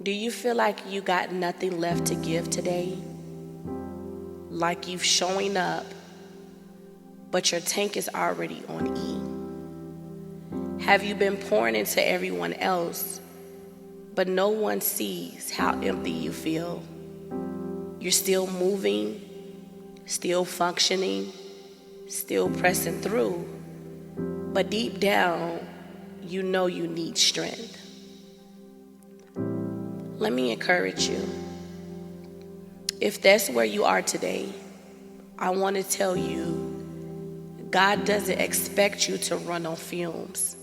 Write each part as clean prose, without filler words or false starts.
Do you feel like you got nothing left to give today? Like you've showing up, but your tank is already on E? Have you been pouring into everyone else, but no one sees how empty you feel? You're still moving, still functioning, still pressing through, but deep down, you know you need strength. Let me encourage you. If that's where you are today, I want to tell you, God doesn't expect you to run on fumes.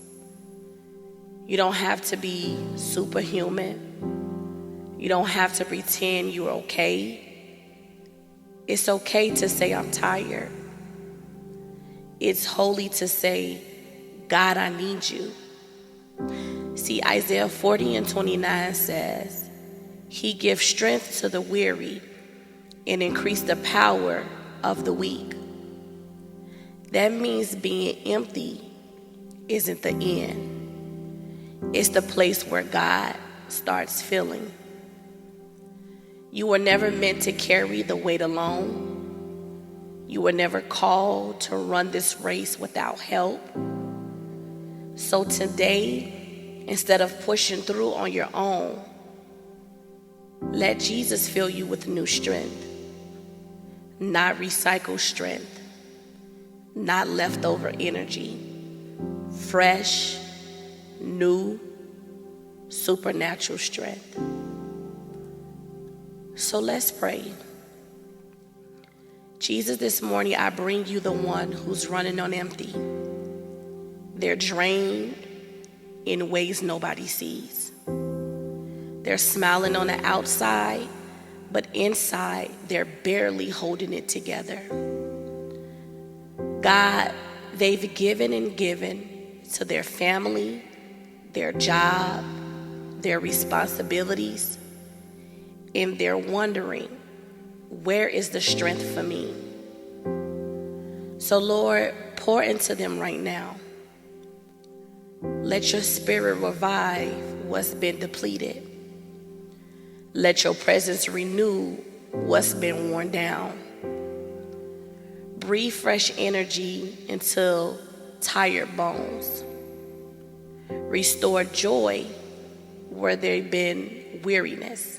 You don't have to be superhuman. You don't have to pretend you're okay. It's okay to say, I'm tired. It's holy to say, God, I need you. See, Isaiah 40:29 says, He gives strength to the weary and increase the power of the weak. That means being empty isn't the end. It's the place where God starts filling. You were never meant to carry the weight alone. You were never called to run this race without help. So today, instead of pushing through on your own, let Jesus fill you with new strength. Not recycled strength, not leftover energy. Fresh, new, supernatural strength. So let's pray. Jesus, this morning I bring you the one who's running on empty. They're drained in ways nobody sees. They're smiling on the outside, but inside they're barely holding it together. God, they've given and given to their family, their job, their responsibilities, and they're wondering, where is the strength for me? So Lord, pour into them right now. Let your spirit revive what's been depleted. Let your presence renew what's been worn down. Breathe fresh energy into tired bones. Restore joy where there's been weariness.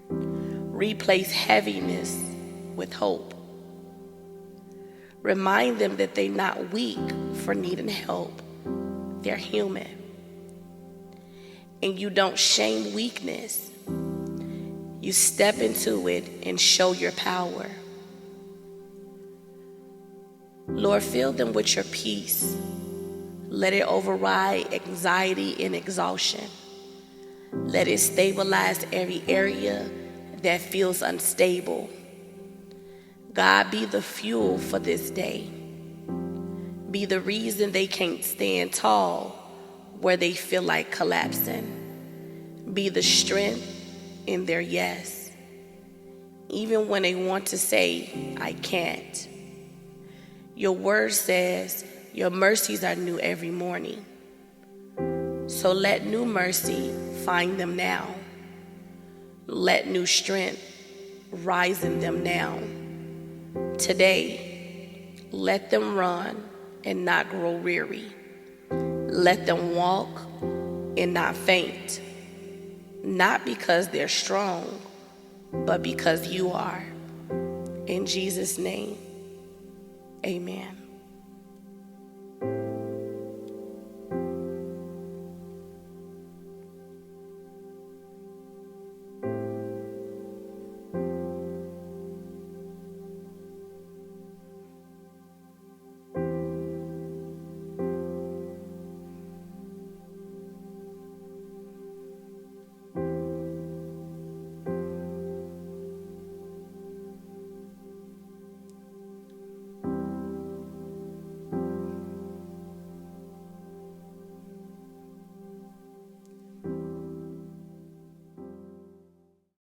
Replace heaviness with hope. Remind them that they're not weak for needing help. They're human. And you don't shame weakness. You step into it and show your power. Lord, fill them with your peace. Let it override anxiety and exhaustion. Let it stabilize every area that feels unstable. God, be the fuel for this day. Be the reason they can't stand tall where they feel like collapsing. Be the strength in their yes, even when they want to say, I can't. Your word says your mercies are new every morning. So let new mercy find them now. Let new strength rise in them now. Today, let them run and not grow weary. Let them walk and not faint. Not because they're strong, but because you are. In Jesus' name, amen.